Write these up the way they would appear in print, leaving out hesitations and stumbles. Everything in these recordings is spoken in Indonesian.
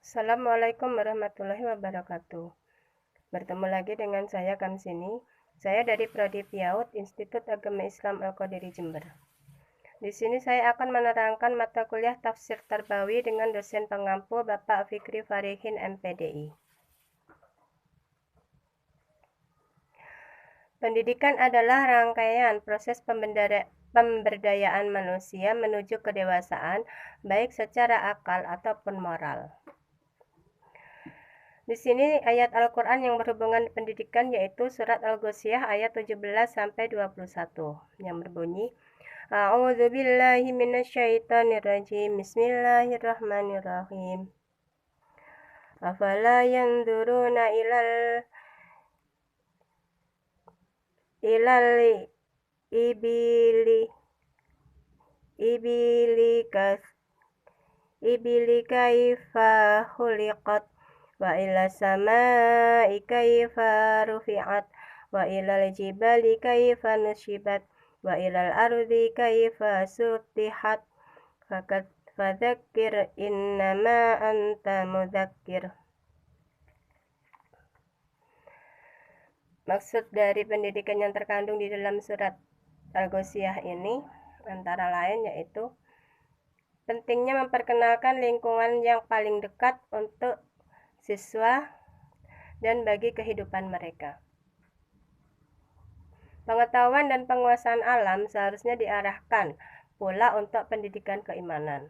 Assalamualaikum warahmatullahi wabarakatuh. Bertemu lagi dengan saya Kamsini. Saya dari Prodi PIAUD Institut Agama Islam Al-Qadiri Jember. Di sini saya akan menerangkan mata kuliah Tafsir Tarbawi dengan dosen pengampu Bapak Fikri Farihin MPDI. Pendidikan adalah rangkaian proses pemberdayaan manusia menuju kedewasaan, baik secara akal ataupun moral. Di sini ayat Al-Quran yang berhubungan pendidikan yaitu surat Al-Ghasyiyah ayat 17 sampai 21 yang berbunyi A'udzu billahi minasyaitonir rajim. Bismillahirrahmanirrahim. Afala yanzuruna ilal ibili kaifa khuliqat wa ila samai kaifa rufi'at wa ilal jibali kaifa nusibat wa ilal ardi kaifa sutihat fadzakir innama anta mudzakir. Maksud dari pendidikan yang terkandung di dalam surat Al-Ghasyiyah ini antara lain yaitu pentingnya memperkenalkan lingkungan yang paling dekat untuk siswa dan bagi kehidupan mereka. Pengetahuan dan penguasaan alam seharusnya diarahkan pula untuk pendidikan keimanan.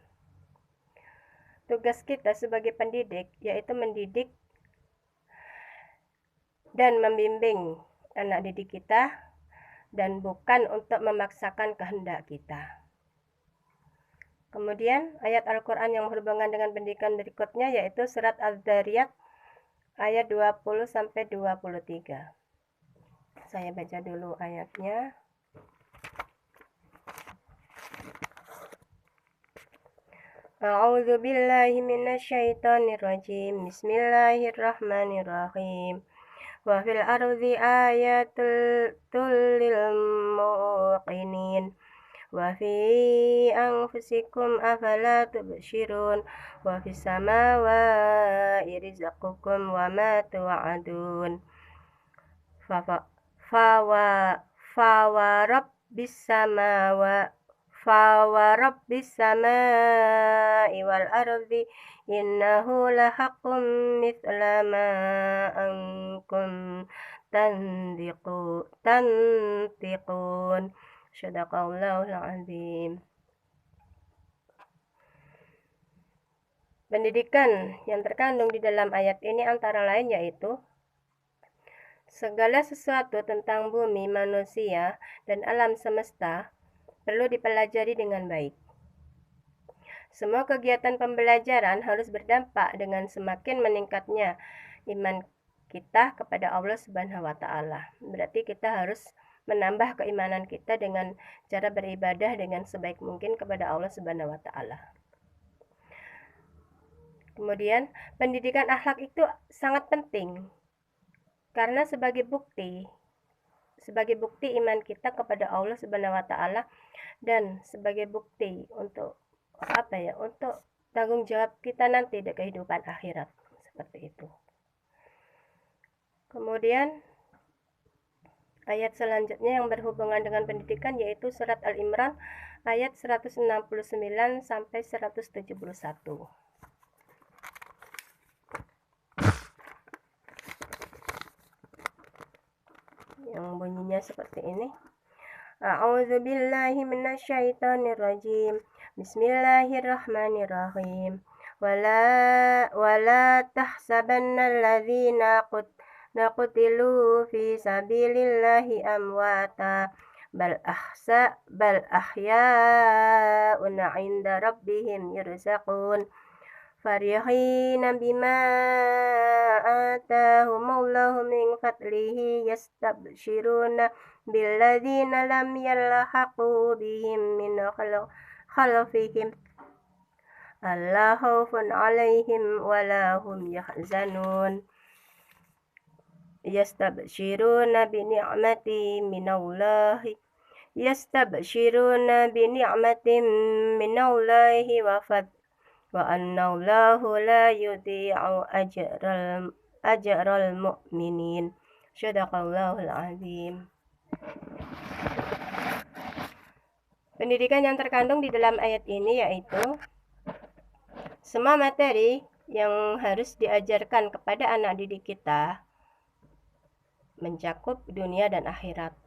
Tugas kita sebagai pendidik yaitu mendidik dan membimbing anak didik kita dan bukan untuk memaksakan kehendak kita. Kemudian ayat Al-Quran yang berhubungan dengan pendidikan berikutnya yaitu surat Az-Zariyat ayat 20 sampai 23. Saya baca dulu ayatnya. A'udzu billahi minasyaitonir rajim. Bismillahirrahmanirrahim. Wa fil ardi ayatul lil muqinin. Wa fi anfusikum afala tubsirun wa fis samawati rizqukum wa ma tu'adun rabbis samai wal ardi innahu lahaqqun mithla ma ankum tantiqun. Shadaqallahul azim. Pendidikan yang terkandung di dalam ayat ini antara lain yaitu segala sesuatu tentang bumi, manusia, dan alam semesta perlu dipelajari dengan baik. Semua kegiatan pembelajaran harus berdampak dengan semakin meningkatnya iman kita kepada Allah Subhanahu wa Ta'ala. Berarti kita harus menambah keimanan kita dengan cara beribadah dengan sebaik mungkin kepada Allah Subhanahu wa Ta'ala. Kemudian, pendidikan akhlak itu sangat penting karena sebagai bukti iman kita kepada Allah Subhanahu wa Ta'ala dan sebagai bukti untuk untuk tanggung jawab kita nanti di kehidupan akhirat, seperti itu. Kemudian ayat selanjutnya yang berhubungan dengan pendidikan yaitu surat Al-Imran ayat 169 sampai 171. Yang bunyinya seperti ini. A'udzu billahi minasyaitonir rajim. Bismillahirrahmanirrahim. Wala tahsabanna alladzina qutilu fi sabilillahi amwata bal ahya'un 'inda rabbihim yurzaqun. Farihina bima atahumullahu min fadlihi yastabshiruna billadzina lam yalhaqu bihim min khalfihim alla khaufun 'alaihim wala hum yahzanun. Yastabshiruna bi ni'matin minallahi minallahi wa annallahu la yudhi'u ajral mu'minin. Shadaqallahul azim. Pendidikan yang terkandung di dalam ayat ini yaitu semua materi yang harus diajarkan kepada anak didik kita mencakup dunia dan akhirat.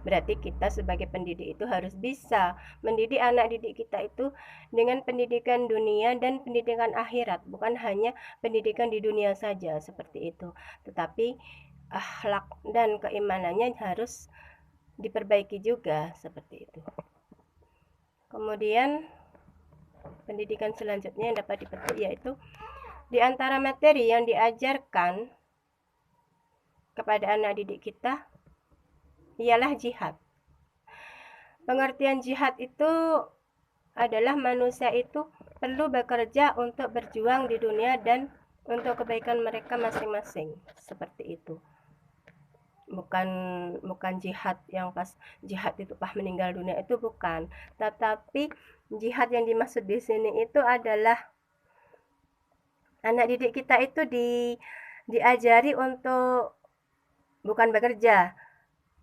Berarti kita sebagai pendidik itu harus bisa mendidik anak didik kita itu dengan pendidikan dunia dan pendidikan akhirat, bukan hanya pendidikan di dunia saja seperti itu, tetapi akhlak dan keimanannya harus diperbaiki juga seperti itu. Kemudian pendidikan selanjutnya yang dapat dipetik yaitu di antara materi yang diajarkan kepada anak didik kita ialah jihad. Pengertian jihad itu adalah manusia itu perlu bekerja untuk berjuang di dunia dan untuk kebaikan mereka masing-masing, seperti itu. Bukan jihad yang pas jihad itu meninggal dunia, itu bukan. Tetapi jihad yang dimaksud di sini itu adalah anak didik kita itu diajari untuk bukan bekerja.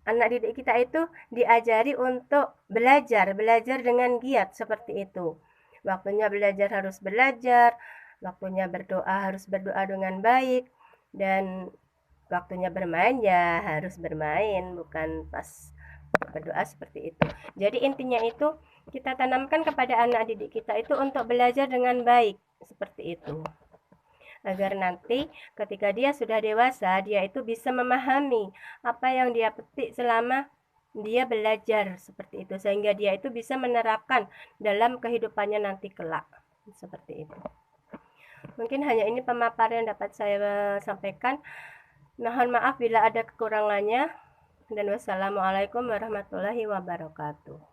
Anak didik kita itu diajari untuk belajar dengan giat seperti itu. Waktunya belajar harus belajar, waktunya berdoa harus berdoa dengan baik, dan waktunya bermain ya harus bermain, bukan pas berdoa seperti itu. Jadi intinya itu kita tanamkan kepada anak didik kita itu untuk belajar dengan baik seperti itu, agar nanti ketika dia sudah dewasa, dia itu bisa memahami apa yang dia petik selama dia belajar seperti itu, sehingga dia itu bisa menerapkan dalam kehidupannya nanti kelak, seperti itu. Mungkin hanya ini pemaparan yang dapat saya sampaikan. Mohon maaf bila ada kekurangannya, dan wassalamualaikum warahmatullahi wabarakatuh.